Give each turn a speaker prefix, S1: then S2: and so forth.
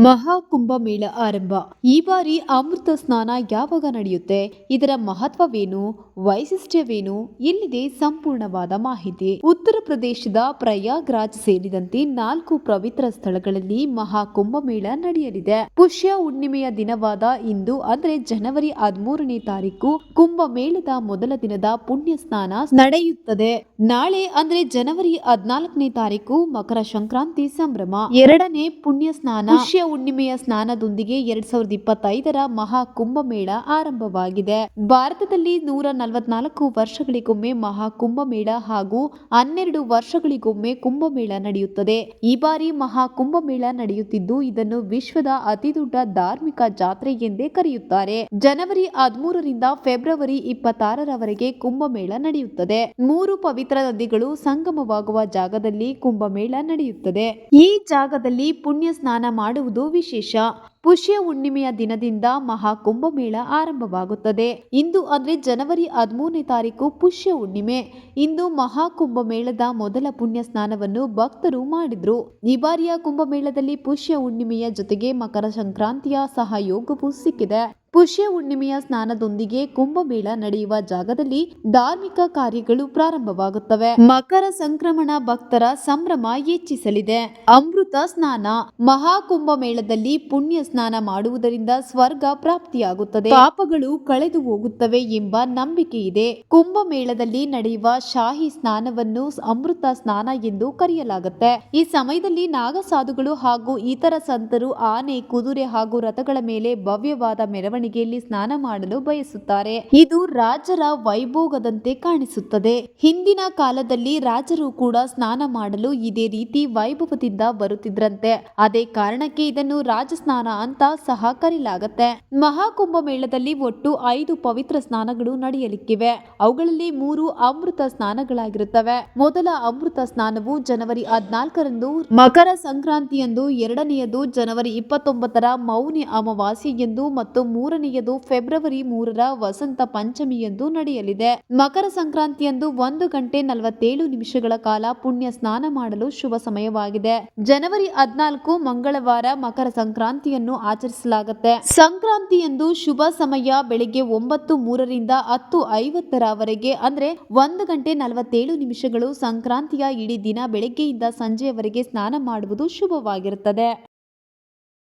S1: ಮಹಾಕುಂಭಮೇಳ ಆರಂಭ. ಈ ಬಾರಿ ಅಮೃತ ಸ್ನಾನ ಯಾವಾಗ ನಡೆಯುತ್ತೆ, ಇದರ ಮಹತ್ವವೇನು, ವೈಶಿಷ್ಟ್ಯವೇನು, ಇಲ್ಲಿದೆ ಸಂಪೂರ್ಣವಾದ ಮಾಹಿತಿ. ಉತ್ತರ ಪ್ರದೇಶದ ಪ್ರಯಾಗ್ರಾಜ್ ಸೇರಿದಂತೆ 4 ಪವಿತ್ರ ಸ್ಥಳಗಳಲ್ಲಿ ಮಹಾಕುಂಭಮೇಳ ನಡೆಯಲಿದೆ. ಪುಷ್ಯ ಹುಣ್ಣಿಮೆಯ ದಿನವಾದ ಇಂದು ಅಂದ್ರೆ ಜನವರಿ 13ನೇ ತಾರೀಕು ಕುಂಭಮೇಳದ ಮೊದಲ ದಿನದ ಪುಣ್ಯ ಸ್ನಾನ ನಡೆಯುತ್ತದೆ. ನಾಳೆ ಅಂದ್ರೆ ಜನವರಿ 14ನೇ ತಾರೀಕು ಮಕರ ಸಂಕ್ರಾಂತಿ ಸಂಭ್ರಮ. ಎರಡನೇ ಪುಣ್ಯ ಸ್ನಾನ ಪುಷ್ಯ ಹುಣ್ಣಿಮೆಯ ಸ್ನಾನದೊಂದಿಗೆ 2025ರ ಮಹಾ ಕುಂಭಮೇಳ ಆರಂಭವಾಗಿದೆ. ಭಾರತದಲ್ಲಿ 144 ವರ್ಷಗಳಿಗೊಮ್ಮೆ ಮಹಾ ಕುಂಭಮೇಳ ಹಾಗೂ 12 ವರ್ಷಗಳಿಗೊಮ್ಮೆ ಕುಂಭಮೇಳ ನಡೆಯುತ್ತದೆ. ಈ ಬಾರಿ ಮಹಾ ಕುಂಭಮೇಳ ನಡೆಯುತ್ತಿದ್ದು ಇದನ್ನು ವಿಶ್ವದ ಅತಿದೊಡ್ಡ ಧಾರ್ಮಿಕ ಜಾತ್ರೆ ಎಂದೇ ಕರೆಯುತ್ತಾರೆ. ಜನವರಿ 13ರಿಂದ ಫೆಬ್ರವರಿ 26ರವರೆಗೆ ಕುಂಭಮೇಳ ನಡೆಯುತ್ತದೆ. 3 ಪವಿತ್ರ ನದಿಗಳು ಸಂಗಮವಾಗುವ ಜಾಗದಲ್ಲಿ ಕುಂಭಮೇಳ ನಡೆಯುತ್ತದೆ. ಈ ಜಾಗದಲ್ಲಿ ಪುಣ್ಯ ಸ್ನಾನ ಮಾಡುವುದು ವಿಶೇಷ. ಪುಷ್ಯ ಹುಣ್ಣಿಮೆಯ ದಿನದಿಂದ ಮಹಾ ಕುಂಭಮೇಳ ಆರಂಭವಾಗುತ್ತದೆ. ಇಂದು ಅಂದ್ರೆ ಜನವರಿ 13ನೇ ತಾರೀಕು ಪುಷ್ಯ ಹುಣ್ಣಿಮೆ. ಇಂದು ಮಹಾ ಕುಂಭಮೇಳದ ಮೊದಲ ಪುಣ್ಯ ಸ್ನಾನವನ್ನು ಭಕ್ತರು ಮಾಡಿದ್ರು. ಈ ಬಾರಿಯ ಕುಂಭಮೇಳದಲ್ಲಿ ಪುಷ್ಯ ಹುಣ್ಣಿಮೆಯ ಜೊತೆಗೆ ಮಕರ ಸಂಕ್ರಾಂತಿಯ ಸಹಯೋಗವೂ ಸಿಕ್ಕಿದೆ. ಪುಷ್ಯ ಹುಣ್ಣಿಮೆಯ ಸ್ನಾನದೊಂದಿಗೆ ಕುಂಭಮೇಳ ನಡೆಯುವ ಜಾಗದಲ್ಲಿ ಧಾರ್ಮಿಕ ಕಾರ್ಯಗಳು ಪ್ರಾರಂಭವಾಗುತ್ತವೆ. ಮಕರ ಸಂಕ್ರಮಣ ಭಕ್ತರ ಸಂಭ್ರಮ ಹೆಚ್ಚಿಸಲಿದೆ. ಅಮೃತ ಸ್ನಾನ. ಮಹಾ ಕುಂಭಮೇಳದಲ್ಲಿ ಪುಣ್ಯ ಸ್ನಾನ ಮಾಡುವುದರಿಂದ ಸ್ವರ್ಗ ಪ್ರಾಪ್ತಿಯಾಗುತ್ತದೆ, ಪಾಪಗಳು ಕಳೆದು ಹೋಗುತ್ತವೆ ಎಂಬ ನಂಬಿಕೆ ಇದೆ. ಕುಂಭಮೇಳದಲ್ಲಿ ನಡೆಯುವ ಶಾಹಿ ಸ್ನಾನವನ್ನು ಅಮೃತ ಸ್ನಾನ ಎಂದು ಕರೆಯಲಾಗುತ್ತೆ. ಈ ಸಮಯದಲ್ಲಿ ನಾಗಸಾಧುಗಳು ಹಾಗೂ ಇತರ ಸಂತರು ಆನೆ, ಕುದುರೆ ಹಾಗೂ ರಥಗಳ ಮೇಲೆ ಭವ್ಯವಾದ ಮೆರವಣಿಗೆಯಲ್ಲಿ ಸ್ನಾನ ಮಾಡಲು ಬಯಸುತ್ತಾರೆ. ಇದು ರಾಜರ ವೈಭೋಗದಂತೆ ಕಾಣಿಸುತ್ತದೆ. ಹಿಂದಿನ ಕಾಲದಲ್ಲಿ ರಾಜರು ಕೂಡ ಸ್ನಾನ ಮಾಡಲು ಇದೇ ರೀತಿ ವೈಭವದಿಂದ ಬರುತ್ತಿದ್ರಂತೆ. ಅದೇ ಕಾರಣಕ್ಕೆ ಇದನ್ನು ರಾಜ ಸ್ನಾನ ಅಂತ ಸಹ ಕರೆಯಲಾಗುತ್ತೆ. ಮಹಾಕುಂಭ ಮೇಳದಲ್ಲಿ ಒಟ್ಟು 5 ಪವಿತ್ರ ಸ್ನಾನಗಳು ನಡೆಯಲಿಕ್ಕಿವೆ. ಅವುಗಳಲ್ಲಿ 3 ಅಮೃತ ಸ್ನಾನಗಳಾಗಿರುತ್ತವೆ. ಮೊದಲ ಅಮೃತ ಸ್ನಾನವು ಜನವರಿ 14ರಂದು ಮಕರ ಸಂಕ್ರಾಂತಿಯಂದು, ಎರಡನೆಯದು ಜನವರಿ 29ರ ಮೌನಿ ಅಮಾವಾಸ್ಯೆಯಂದು ಮತ್ತು ಮೂರನೆಯದು ಫೆಬ್ರವರಿ 3ರ ವಸಂತ ಪಂಚಮಿಯಂದು ನಡೆಯಲಿದೆ. ಮಕರ ಸಂಕ್ರಾಂತಿಯಂದು 1 ಗಂಟೆ 47 ನಿಮಿಷಗಳ ಕಾಲ ಪುಣ್ಯ ಸ್ನಾನ ಮಾಡಲು ಶುಭ ಸಮಯವಾಗಿದೆ. ಜನವರಿ 14 ಮಂಗಳವಾರ ಮಕರ ಸಂಕ್ರಾಂತಿಯನ್ನು ಆಚರಿಸಲಾಗುತ್ತೆ. ಸಂಕ್ರಾಂತಿಯಂದು ಶುಭ ಸಮಯ ಬೆಳಿಗ್ಗೆ 9:03ರಿಂದ 10:50ರವರೆಗೆ ಅಂದ್ರೆ 1 ಗಂಟೆ 47 ನಿಮಿಷಗಳು. ಸಂಕ್ರಾಂತಿಯ ಇಡೀ ದಿನ ಬೆಳಗ್ಗೆಯಿಂದ ಸಂಜೆಯವರೆಗೆ ಸ್ನಾನ ಮಾಡುವುದು ಶುಭವಾಗಿರುತ್ತದೆ.